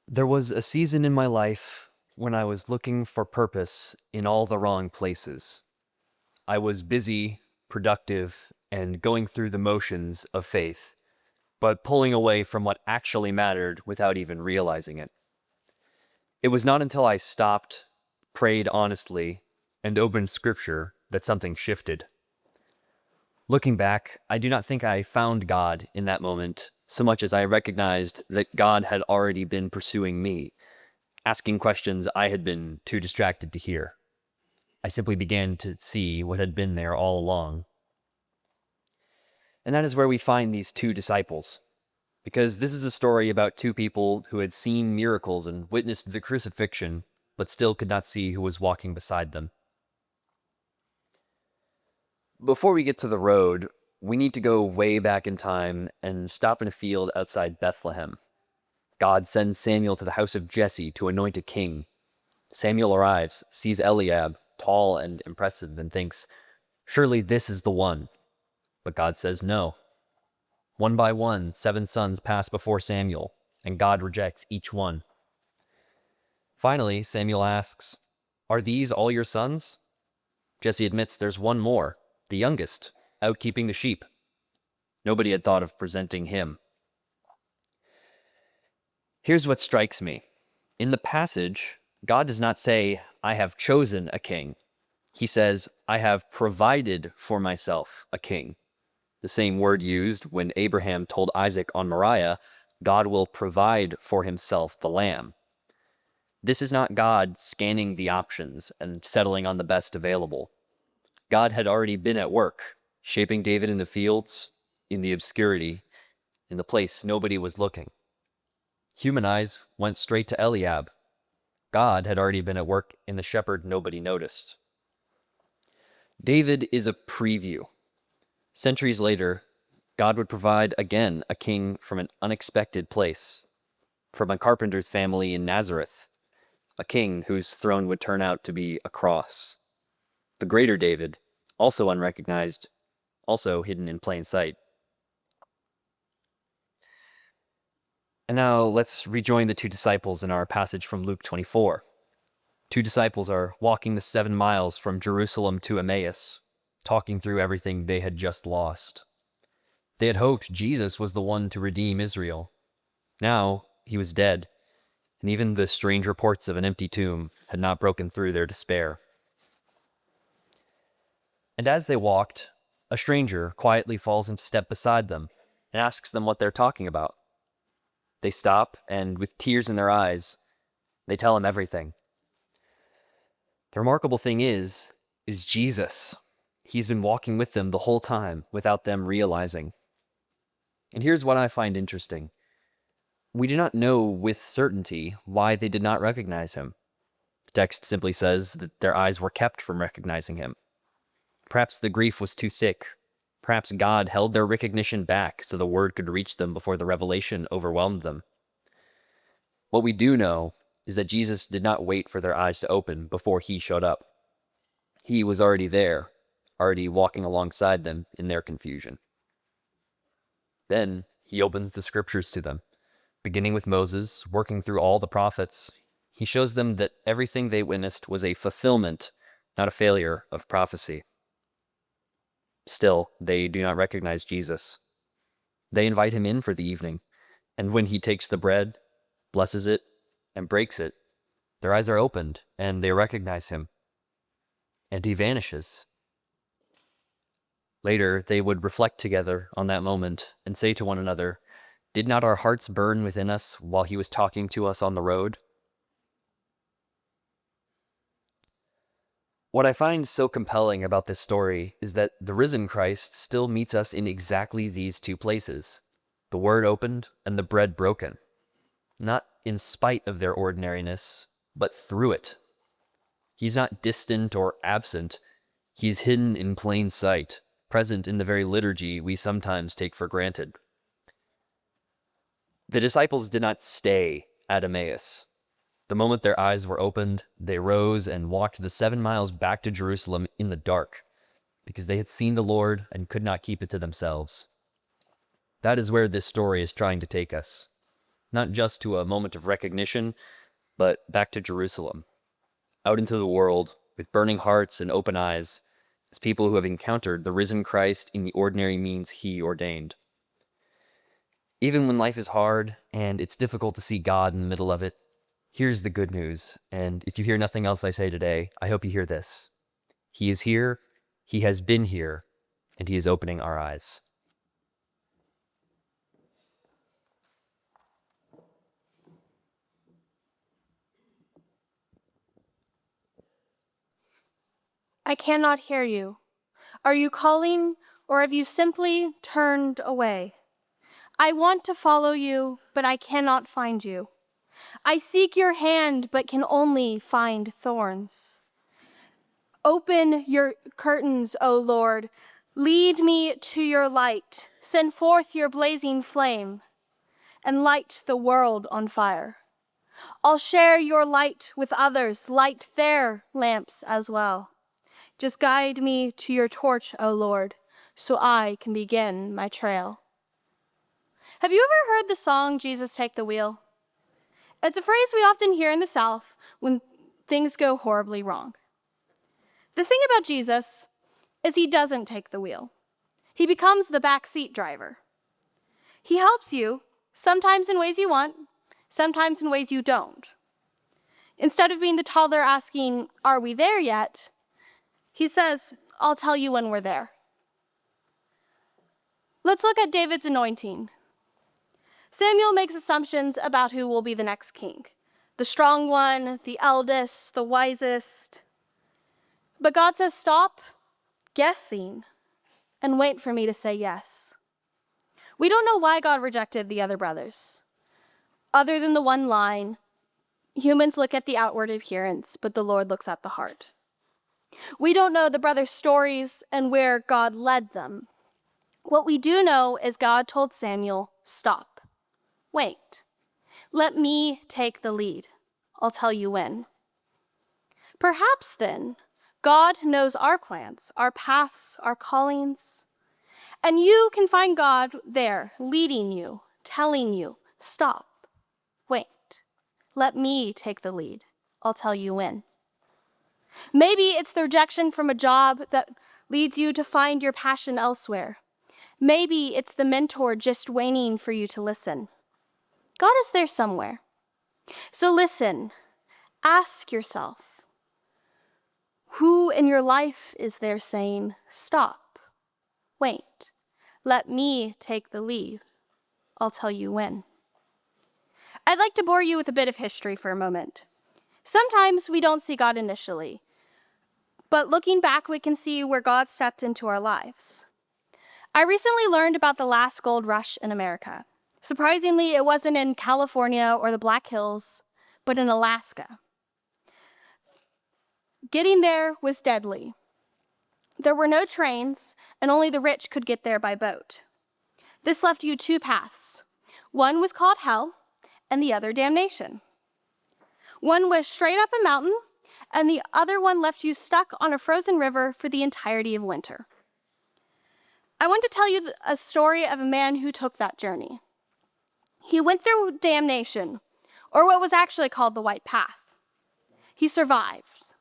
There was a season in my life when I was looking for purpose in all the wrong places. I was busy, productive, and going through the motions of faith, but pulling away from what actually mattered without even realizing it. It was not until I stopped, prayed honestly, and opened scripture that something shifted. Looking back, I do not think I found God in that moment so much as I recognized that God had already been pursuing me, asking questions I had been too distracted to hear. I simply began to see what had been there all along. And that is where we find these two disciples, because this is a story about two people who had seen miracles and witnessed the crucifixion, but still could not see who was walking beside them. Before we get to the road, we need to go way back in time and stop in a field outside Bethlehem. God sends Samuel to the house of Jesse to anoint a king. Samuel arrives, sees Eliab, tall and impressive, and thinks, "Surely this is the one." But God says no. One by one, 7 sons pass before Samuel, and God rejects each one. Finally, Samuel asks, "Are these all your sons?" Jesse admits there's one more, the youngest, out keeping the sheep. Nobody had thought of presenting him. Here's what strikes me. In the passage, God does not say, "I have chosen a king." He says, "I have provided for myself a king." The same word used when Abraham told Isaac on Moriah, God will provide for himself the lamb. This is not God scanning the options and settling on the best available. God had already been at work, shaping David in the fields, in the obscurity, in the place nobody was looking. Human eyes went straight to Eliab. God had already been at work in the shepherd nobody noticed. David is a preview. Centuries later, God would provide again a king from an unexpected place, from a carpenter's family in Nazareth, a king whose throne would turn out to be a cross. The greater David, also unrecognized, also hidden in plain sight. And now let's rejoin the two disciples in our passage from Luke 24. Two disciples are walking the 7 miles from Jerusalem to Emmaus, talking through everything they had just lost. They had hoped Jesus was the one to redeem Israel. Now he was dead, and even the strange reports of an empty tomb had not broken through their despair. And as they walked, a stranger quietly falls into step beside them and asks them what they're talking about. They stop, and with tears in their eyes, they tell him everything. The remarkable thing is Jesus. He's been walking with them the whole time without them realizing. And here's what I find interesting. We do not know with certainty why they did not recognize him. The text simply says that their eyes were kept from recognizing him. Perhaps the grief was too thick. Perhaps God held their recognition back so the word could reach them before the revelation overwhelmed them. What we do know is that Jesus did not wait for their eyes to open before he showed up. He was already there, already walking alongside them in their confusion. Then he opens the scriptures to them. Beginning with Moses, working through all the prophets, he shows them that everything they witnessed was a fulfillment, not a failure of prophecy. Still, they do not recognize Jesus. They invite him in for the evening, and when he takes the bread, blesses it, and breaks it, their eyes are opened, and they recognize him. And he vanishes. Later, they would reflect together on that moment and say to one another, "Did not our hearts burn within us while he was talking to us on the road?" What I find so compelling about this story is that the risen Christ still meets us in exactly these two places, the word opened and the bread broken, not in spite of their ordinariness, but through it. He's not distant or absent. He's hidden in plain sight, present in the very liturgy we sometimes take for granted. The disciples did not stay at Emmaus. The moment their eyes were opened, they rose and walked the 7 miles back to Jerusalem in the dark, because they had seen the Lord and could not keep it to themselves. That is where this story is trying to take us. not just to a moment of recognition, but back to Jerusalem, out into the world with burning hearts and open eyes, as people who have encountered the risen Christ in the ordinary means he ordained. Even when life is hard and it's difficult to see God in the middle of it, here's the good news, and if you hear nothing else I say today, I hope you hear this. He is here, he has been here, and he is opening our eyes. I cannot hear you. Are you calling, or have you simply turned away? I want to follow you, but I cannot find you. I seek your hand, but can only find thorns. Open your curtains, O Lord. Lead me to your light. Send forth your blazing flame and light the world on fire. I'll share your light with others, light their lamps as well. Just guide me to your torch, O Lord, so I can begin my trail. Have you ever heard the song, Jesus Take the Wheel? It's a phrase we often hear in the South when things go horribly wrong. The thing about Jesus is he doesn't take the wheel. He becomes the backseat driver. He helps you, sometimes in ways you want, sometimes in ways you don't. Instead of being the toddler asking, "Are we there yet?" he says, "I'll tell you when we're there." Let's look at David's anointing. Samuel makes assumptions about who will be the next king. The strong one, the eldest, the wisest. But God says, stop guessing and wait for me to say yes. We don't know why God rejected the other brothers. Other than the one line, humans look at the outward appearance, but the Lord looks at the heart. We don't know the brothers' stories and where God led them. What we do know is God told Samuel, stop. Wait, let me take the lead. I'll tell you when. Perhaps then, God knows our plans, our paths, our callings, and you can find God there leading you, telling you, stop, wait, let me take the lead. I'll tell you when. Maybe it's the rejection from a job that leads you to find your passion elsewhere. Maybe it's the mentor just waiting for you to listen. God is there somewhere. So listen, ask yourself, who in your life is there saying, stop, wait, let me take the lead. I'll tell you when. I'd like to bore you with a bit of history for a moment. Sometimes we don't see God initially, but looking back, we can see where God stepped into our lives. I recently learned about the last gold rush in America. Surprisingly, it wasn't in California or the Black Hills, but in Alaska. Getting there was deadly. There were no trains, and only the rich could get there by boat. This left you two paths. One was called hell, and the other damnation. One was straight up a mountain, and the other one left you stuck on a frozen river for the entirety of winter. I want to tell you a story of a man who took that journey. He went through damnation, or what was actually called the White Path. He survived.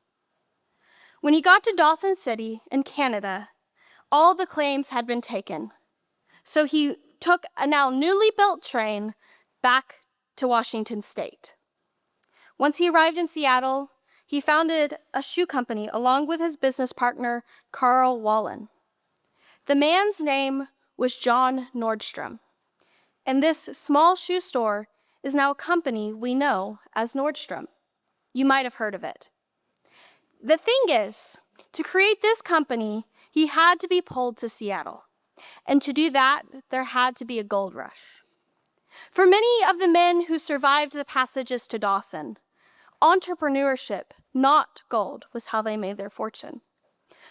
When he got to Dawson City in Canada, all the claims had been taken. So he took a now newly built train back to Washington State. Once he arrived in Seattle, he founded a shoe company along with his business partner, Carl Wallen. The man's name was John Nordstrom. And this small shoe store is now a company we know as Nordstrom. You might have heard of it. The thing is, to create this company, he had to be pulled to Seattle. And to do that, there had to be a gold rush. For many of the men who survived the passages to Dawson, entrepreneurship, not gold, was how they made their fortune.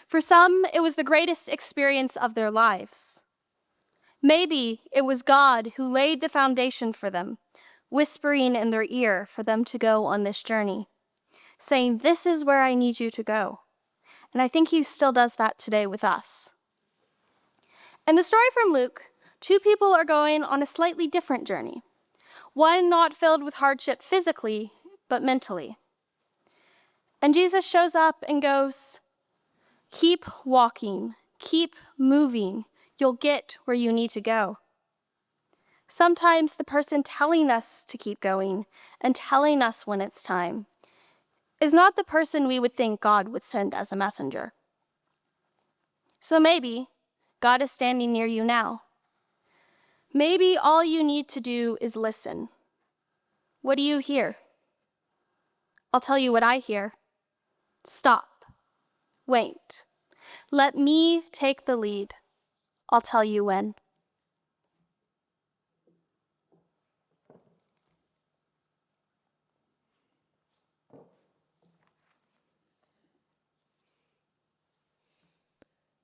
For some, it was the greatest experience of their lives. Maybe it was God who laid the foundation for them, whispering in their ear for them to go on this journey, saying, "This is where I need you to go." And I think he still does that today with us. In the story from Luke, two people are going on a slightly different journey. one not filled with hardship physically, but mentally. And Jesus shows up and goes, keep walking, keep moving, you'll get where you need to go. Sometimes the person telling us to keep going and telling us when it's time is not the person we would think God would send as a messenger. So maybe God is standing near you now. Maybe all you need to do is listen. What do you hear? I'll tell you what I hear. Stop. Wait. Let me take the lead. I'll tell you when.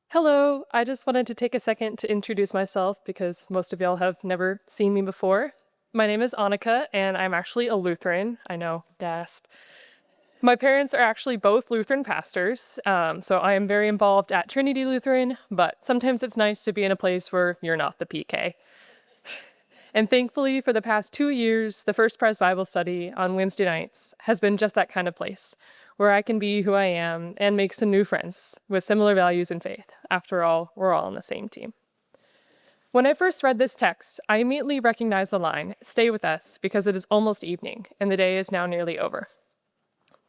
Hello, I just wanted to take a second to introduce myself because most of y'all have never seen me before. My name is Annika, and I'm actually a Lutheran. I know, gasp. My parents are actually both Lutheran pastors, so I am very involved at Trinity Lutheran, but sometimes it's nice to be in a place where you're not the PK. And thankfully, for the past 2 years, the First Pres Bible Study on Wednesday nights has been just that kind of place, where I can be who I am and make some new friends with similar values and faith. After all, we're all on the same team. When I first read this text, I immediately recognized the line, "Stay with us, because it is almost evening, and the day is now nearly over."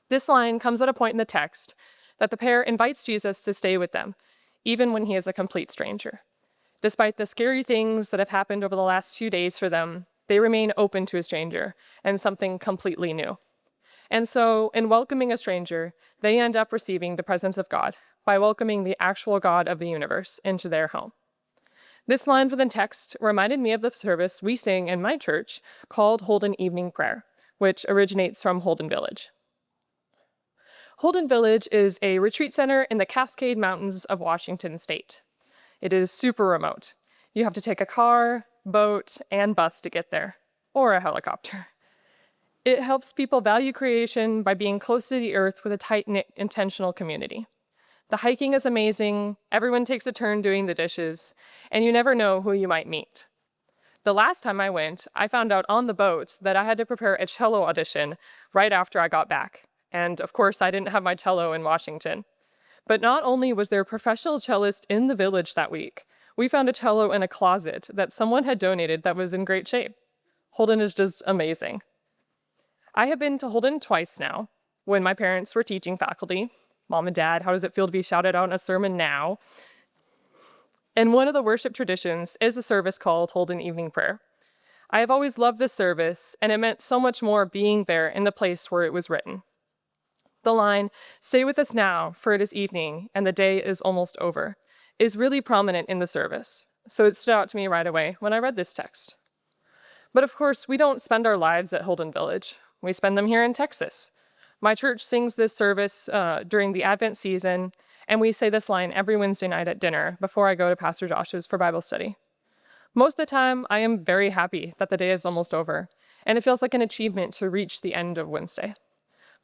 This line comes at a point in the text that the pair invites Jesus to stay with them, even when he is a complete stranger. Despite the scary things that have happened over the last few days for them, they remain open to a stranger and something completely new. And so, in welcoming a stranger, they end up receiving the presence of God by welcoming the actual God of the universe into their home. This line from the text reminded me of the service we sing in my church called Holden Evening Prayer, which originates from Holden Village. Holden Village is a retreat center in the Cascade Mountains of Washington State. It is super remote. You have to take a car, boat, and bus to get there, or a helicopter. It helps people value creation by being close to the earth with a tight-knit, intentional community. The hiking is amazing, everyone takes a turn doing the dishes, and you never know who you might meet. The last time I went, I found out on the boat that I had to prepare a cello audition right after I got back. And of course, I didn't have my cello in Washington. But not only was there a professional cellist in the village that week, we found a cello in a closet that someone had donated that was in great shape. Holden is just amazing. I have been to Holden twice now, when my parents were teaching faculty. Mom and Dad, how does it feel to be shouted out in a sermon now? And one of the worship traditions is a service called Holden Evening Prayer. I have always loved this service, and it meant so much more being there in the place where it was written. The line, "Stay with us now, for it is evening, and the day is almost over," is really prominent in the service, so it stood out to me right away when I read this text. But of course, we don't spend our lives at Holden Village. We spend them here in Texas. My church sings this service during the Advent season, and we say this line every Wednesday night at dinner before I go to Pastor Josh's for Bible study. Most of the time, I am very happy that the day is almost over, and it feels like an achievement to reach the end of Wednesday.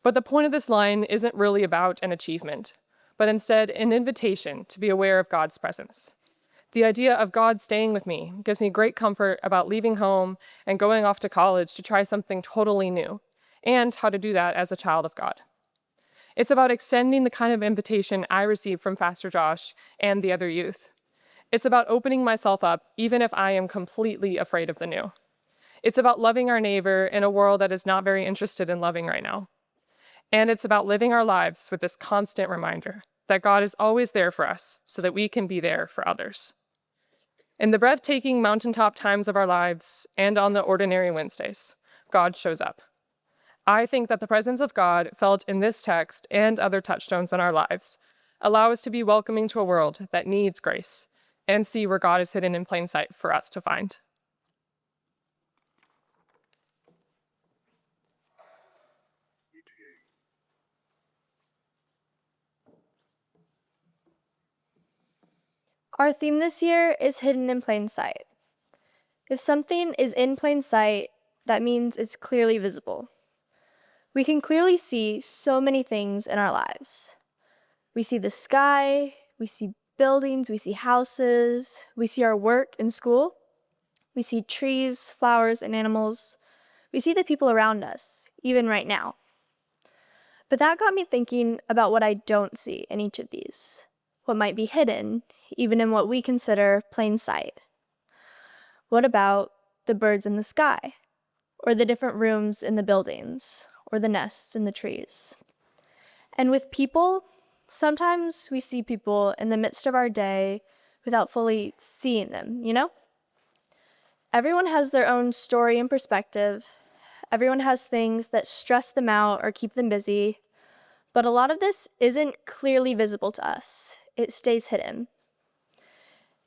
But the point of this line isn't really about an achievement, but instead an invitation to be aware of God's presence. The idea of God staying with me gives me great comfort about leaving home and going off to college to try something totally new, and how to do that as a child of God. It's about extending the kind of invitation I received from Pastor Josh and the other youth. It's about opening myself up even if I am completely afraid of the new. It's about loving our neighbor in a world that is not very interested in loving right now. And it's about living our lives with this constant reminder that God is always there for us so that we can be there for others. In the breathtaking mountaintop times of our lives and on the ordinary Wednesdays, God shows up. I think that the presence of God felt in this text and other touchstones in our lives allow us to be welcoming to a world that needs grace and see where God is hidden in plain sight for us to find. Our theme this year is hidden in plain sight. If something is in plain sight, that means it's clearly visible. We can clearly see so many things in our lives. We see the sky, we see buildings, we see houses, we see our work and school, we see trees, flowers, and animals. We see the people around us, even right now. But that got me thinking about what I don't see in each of these, what might be hidden, even in what we consider plain sight. What about the birds in the sky, or the different rooms in the buildings, or the nests in the trees? And with people, sometimes we see people in the midst of our day without fully seeing them, you know? Everyone has their own story and perspective. Everyone has things that stress them out or keep them busy. But a lot of this isn't clearly visible to us. It stays hidden.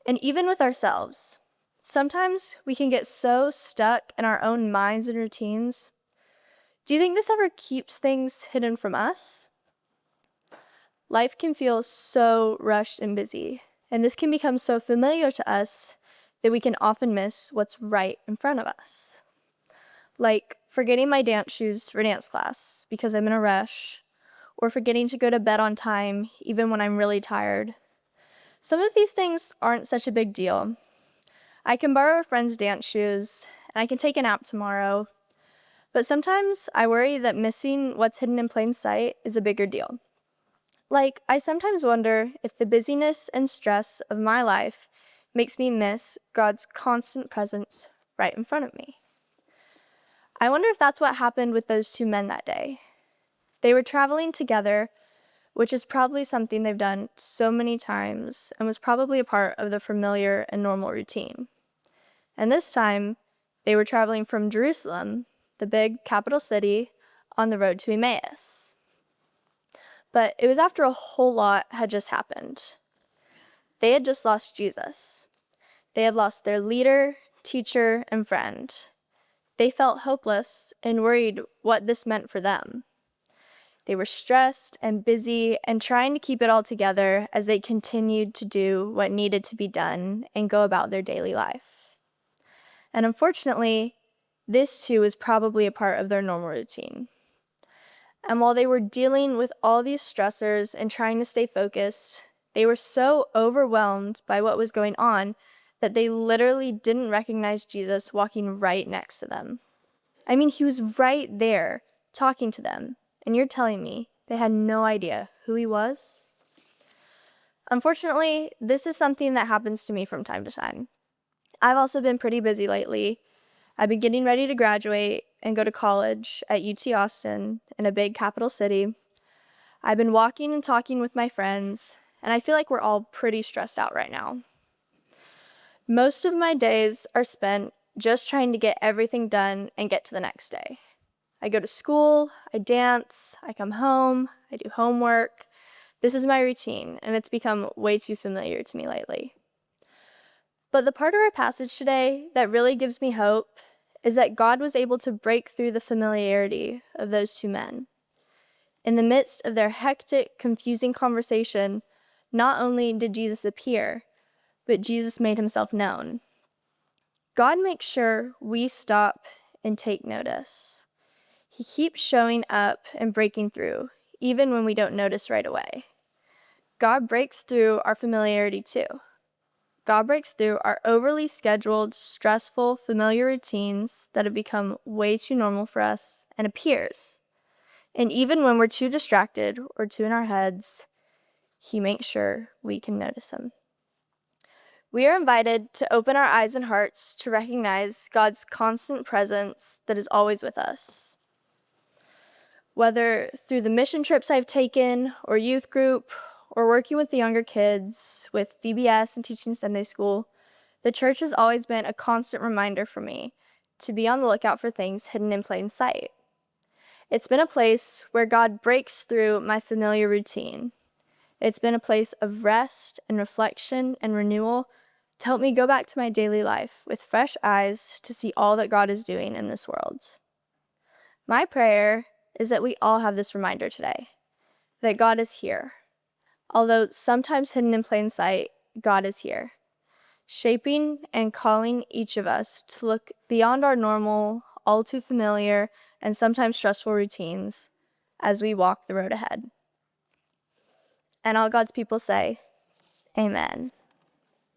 And even with ourselves, sometimes we can get so stuck in our own minds and routines. Do you think this ever keeps things hidden from us? Life can feel so rushed and busy, and this can become so familiar to us that we can often miss what's right in front of us. Like forgetting my dance shoes for dance class because I'm in a rush, or forgetting to go to bed on time even when I'm really tired. Some of these things aren't such a big deal. I can borrow a friend's dance shoes, and I can take a nap tomorrow, but sometimes I worry that missing what's hidden in plain sight is a bigger deal. Like, I sometimes wonder if the busyness and stress of my life makes me miss God's constant presence right in front of me. I wonder if that's what happened with those two men that day. They were traveling together, which is probably something they've done so many times and was probably a part of the familiar and normal routine. And this time, they were traveling from Jerusalem, the big capital city, on the road to Emmaus. But it was after a whole lot had just happened. They had just lost Jesus. They had lost their leader, teacher, and friend. They felt hopeless and worried what this meant for them. They were stressed and busy and trying to keep it all together as they continued to do what needed to be done and go about their daily life. And unfortunately, this too was probably a part of their normal routine. And while they were dealing with all these stressors and trying to stay focused, they were so overwhelmed by what was going on that they literally didn't recognize Jesus walking right next to them. I mean, he was right there talking to them, and you're telling me they had no idea who he was? Unfortunately, this is something that happens to me from time to time. I've also been pretty busy lately. I've been getting ready to graduate and go to college at UT Austin in a big capital city. I've been walking and talking with my friends, and I feel like we're all pretty stressed out right now. Most of my days are spent just trying to get everything done and get to the next day. I go to school, I dance, I come home, I do homework. This is my routine, and it's become way too familiar to me lately. But the part of our passage today that really gives me hope is that God was able to break through the familiarity of those two men. In the midst of their hectic, confusing conversation, not only did Jesus appear, but Jesus made himself known. God makes sure we stop and take notice. He keeps showing up and breaking through, even when we don't notice right away. God breaks through our familiarity too. God breaks through our overly scheduled, stressful, familiar routines that have become way too normal for us and appears. And even when we're too distracted or too in our heads, he makes sure we can notice him. We are invited to open our eyes and hearts to recognize God's constant presence that is always with us. Whether through the mission trips I've taken, or youth group, or working with the younger kids, with VBS and teaching Sunday school, the church has always been a constant reminder for me to be on the lookout for things hidden in plain sight. It's been a place where God breaks through my familiar routine. It's been a place of rest and reflection and renewal to help me go back to my daily life with fresh eyes to see all that God is doing in this world. My prayer is that we all have this reminder today, that God is here. Although sometimes hidden in plain sight, God is here, shaping and calling each of us to look beyond our normal, all too familiar, and sometimes stressful routines as we walk the road ahead. And all God's people say, Amen.